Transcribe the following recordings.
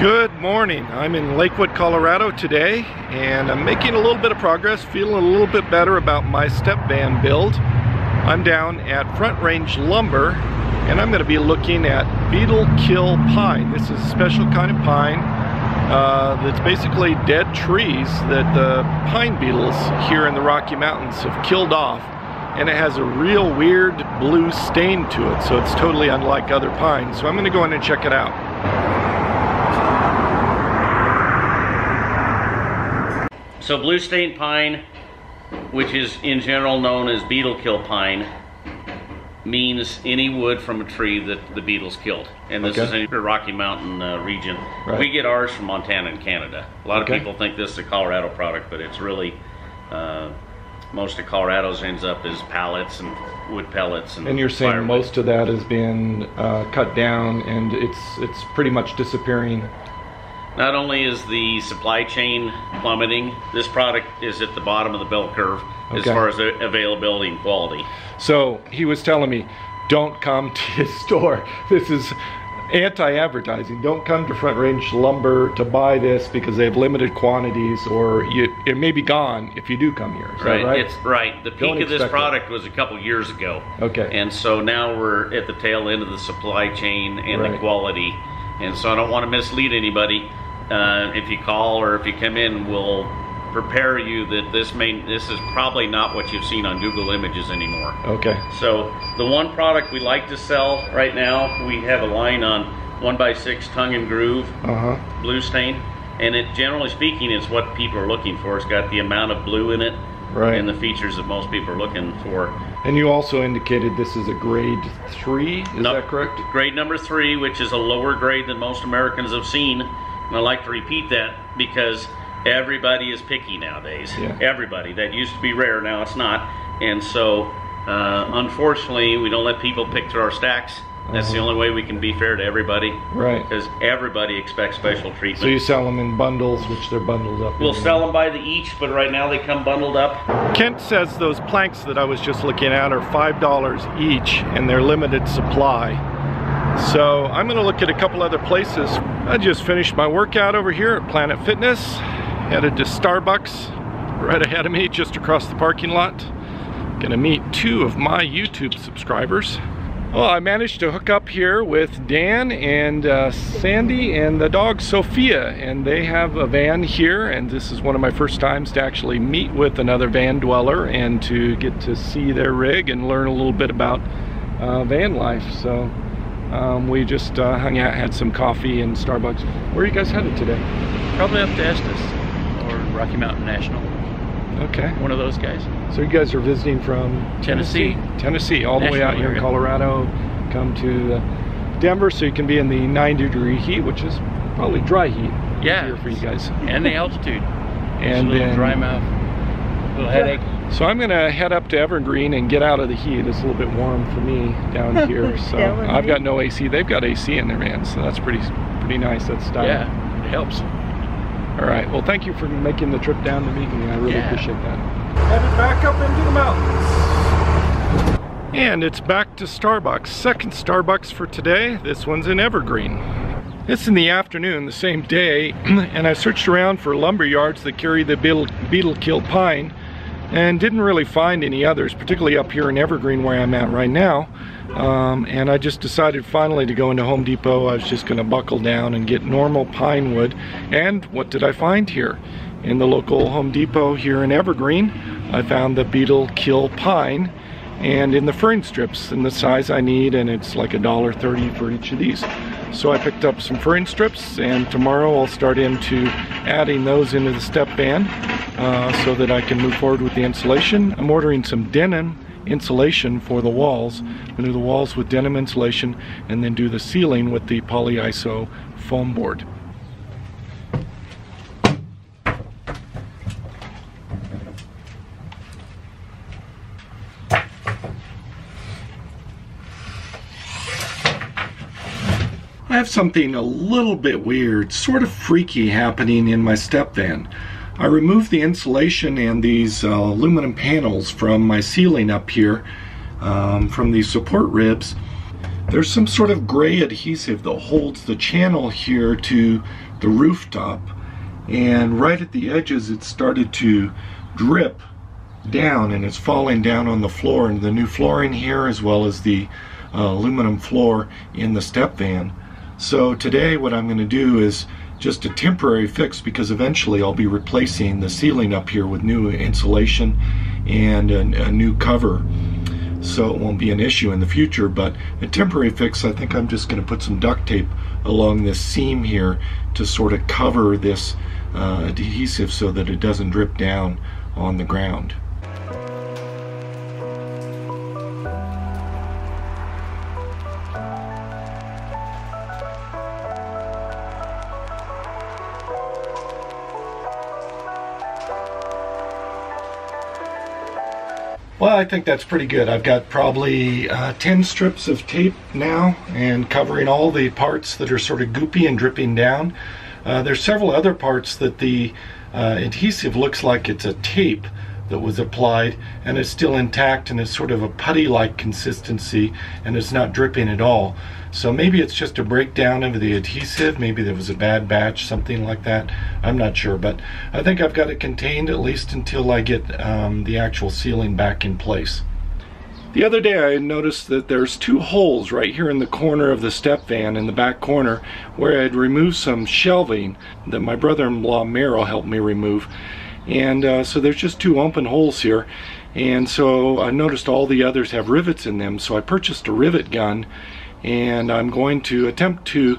Good morning. I'm in Lakewood, Colorado today, and I'm making a little bit of progress, feeling a little bit better about my step van build. I'm down at Front Range Lumber, and I'm going to be looking at Beetle Kill Pine. This is a special kind of pine that's basically dead trees that the pine beetles here in the Rocky Mountains have killed off, and it has a real weird blue stain to it, so it's totally unlike other pines. So I'm going to go in and check it out. So blue stain pine, which is in general known as beetle kill pine, means any wood from a tree that the beetles killed. And this is in the Rocky Mountain region. Right. We get ours from Montana and Canada. A lot of people think this is a Colorado product, but it's really, most of Colorado's ends up as pallets and wood pellets. And you're saying firewood. Most of that has been cut down and it's pretty much disappearing. Not only is the supply chain plummeting, this product is at the bottom of the bell curve as far as availability and quality. So he was telling me, don't come to his store. This is anti-advertising. Don't come to Front Range Lumber to buy this because they have limited quantities, or it may be gone if you do come here. Is that right? It's right. The peak of this product was a couple years ago. Okay. And so now we're at the tail end of the supply chain and the quality. And so I don't want to mislead anybody. If you call or if you come in, we'll prepare you that this is probably not what you've seen on Google Images anymore. Okay. So the one product we like to sell right now, we have a line on 1x6 tongue and groove blue stain, and it, generally speaking, is what people are looking for. It's got the amount of blue in it and the features that most people are looking for. And you also indicated this is a grade 3, is that correct? Grade number 3, which is a lower grade than most Americans have seen. And I like to repeat that because everybody is picky nowadays. Everybody. That used to be rare, now it's not. And so, unfortunately, we don't let people pick through our stacks. That's the only way we can be fair to everybody. Right. Because everybody expects special treatment. So you sell them in bundles, which they're bundled up. We'll sell them by the each, but right now they come bundled up. Kent says those planks that I was just looking at are $5 each, and they're limited supply. So I'm going to look at a couple other places. I just finished my workout over here at Planet Fitness. Headed to Starbucks right ahead of me, just across the parking lot. Gonna meet 2 of my YouTube subscribers. Well, I managed to hook up here with Dan and Sandy and the dog Sophia, and they have a van here, and this is one of my first times to actually meet with another van dweller and to get to see their rig and learn a little bit about van life. So we just hung out, had some coffee in Starbucks. Where are you guys headed today? Probably up to Estes or Rocky Mountain National. Okay. One of those guys. So you guys are visiting from Tennessee? Tennessee, all the way out here in Colorado. Come to Denver so you can be in the 90-degree heat, which is probably dry heat here for you guys. And the altitude. And then dry mouth, a little headache. So I'm gonna head up to Evergreen and get out of the heat. It's a little bit warm for me down here. So I've got no AC. They've got AC in their van, so that's pretty nice. That's stylish. Yeah, it helps. All right. Well, thank you for making the trip down to meet me. I really appreciate that. Headed back up into the mountains. And it's back to Starbucks. Second Starbucks for today. This one's in Evergreen. It's in the afternoon, the same day, and I searched around for lumber yards that carry the beetle kill pine, and didn't really find any others, particularly up here in Evergreen where I'm at right now. And I just decided finally to go into Home Depot. I was just going to buckle down and get normal pine wood. And what did I find here? In the local Home Depot here in Evergreen, I found the Beetle Kill Pine, and in the fern strips in the size I need, and it's like $1.30 for each of these. So I picked up some fern strips, and tomorrow I'll start into adding those into the step van so that I can move forward with the insulation. I'm ordering some denim insulation for the walls. I'm going to do the walls with denim insulation and then do the ceiling with the polyiso foam board. I have something a little bit weird, sort of freaky happening in my step van. I removed the insulation and these aluminum panels from my ceiling up here, from these support ribs. There's some sort of gray adhesive that holds the channel here to the rooftop, and right at the edges it started to drip down, and it's falling down on the floor, and the new flooring here as well as the aluminum floor in the step van. So today what I'm going to do is just a temporary fix, because eventually I'll be replacing the ceiling up here with new insulation and a new cover, so it won't be an issue in the future. But a temporary fix, I think I'm just going to put some duct tape along this seam here to sort of cover this adhesive so that it doesn't drip down on the ground. Well, I think that's pretty good. I've got probably 10 strips of tape now, and covering all the parts that are sort of goopy and dripping down. There's several other parts that the adhesive looks like it's a tape that was applied and it's still intact, and it's sort of a putty-like consistency, and it's not dripping at all. So maybe it's just a breakdown of the adhesive, maybe there was a bad batch, something like that. I'm not sure, but I think I've got it contained at least until I get the actual ceiling back in place. The other day I noticed that there's 2 holes right here in the corner of the step van, in the back corner, where I'd removed some shelving that my brother-in-law Merrill helped me remove. And so there's just 2 open holes here, and so I noticed all the others have rivets in them, so I purchased a rivet gun, and I'm going to attempt to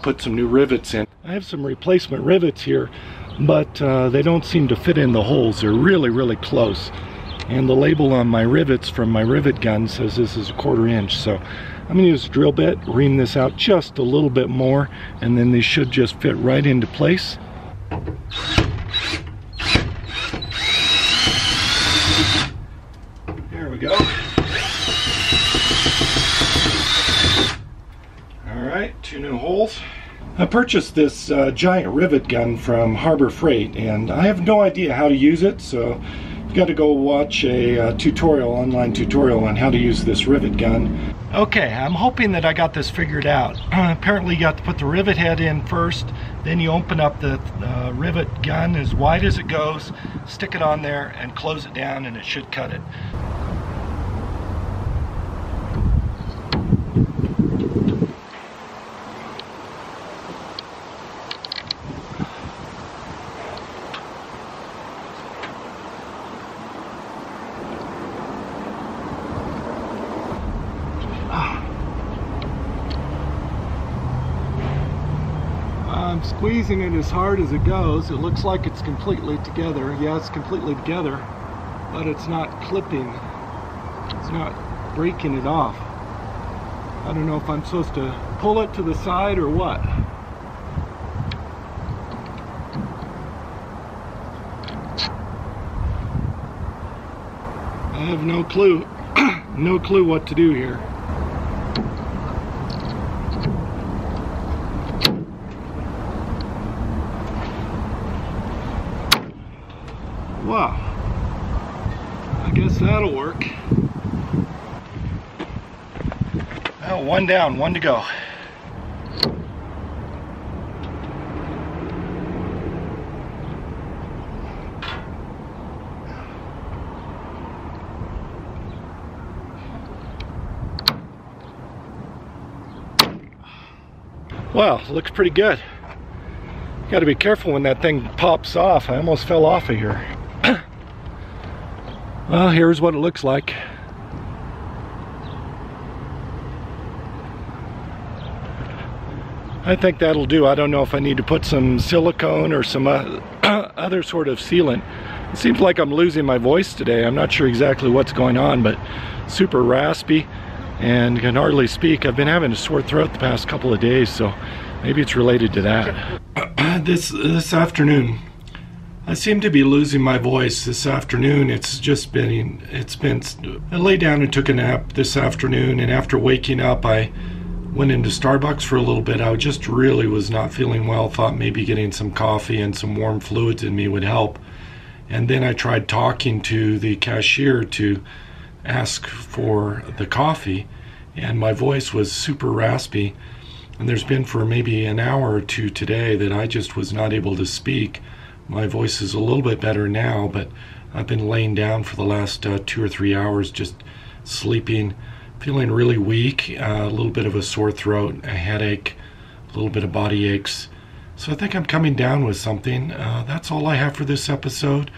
put some new rivets in. I have some replacement rivets here, but they don't seem to fit in the holes. They're really close, and the label on my rivets from my rivet gun says this is 1/4 inch, so I'm going to use a drill bit, ream this out just a little bit more, and then these should just fit right into place. There we go. Alright, 2 new holes. I purchased this giant rivet gun from Harbor Freight, and I have no idea how to use it, so you've got to go watch a online tutorial on how to use this rivet gun. Okay, I'm hoping that I got this figured out. Apparently you got to put the rivet head in first, then you open up the rivet gun as wide as it goes, stick it on there and close it down, and it should cut it. I'm squeezing it as hard as it goes. It looks like it's completely together. Yeah, it's completely together, but it's not clipping. It's not breaking it off. I don't know if I'm supposed to pull it to the side or what. I have no clue. No clue what to do here. Wow, I guess that'll work. Well, 1 down, 1 to go. Wow, looks pretty good. Got to be careful when that thing pops off. I almost fell off of here. Well, here's what it looks like. I think that'll do. I don't know if I need to put some silicone or some other sort of sealant. It seems like I'm losing my voice today. I'm not sure exactly what's going on, but super raspy and can hardly speak. I've been having a sore throat the past couple of days, so maybe it's related to that. This afternoon, I seem to be losing my voice this afternoon. I laid down and took a nap this afternoon, and after waking up I went into Starbucks for a little bit. I just really was not feeling well. Thought maybe getting some coffee and some warm fluids in me would help. And then I tried talking to the cashier to ask for the coffee, and my voice was super raspy. And there's been for maybe an hour or two today that I just was not able to speak. My voice is a little bit better now, but I've been laying down for the last 2 or 3 hours, just sleeping, feeling really weak, a little bit of a sore throat, a headache, a little bit of body aches. So I think I'm coming down with something. That's all I have for this episode.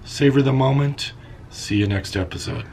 Savor the moment. See you next episode.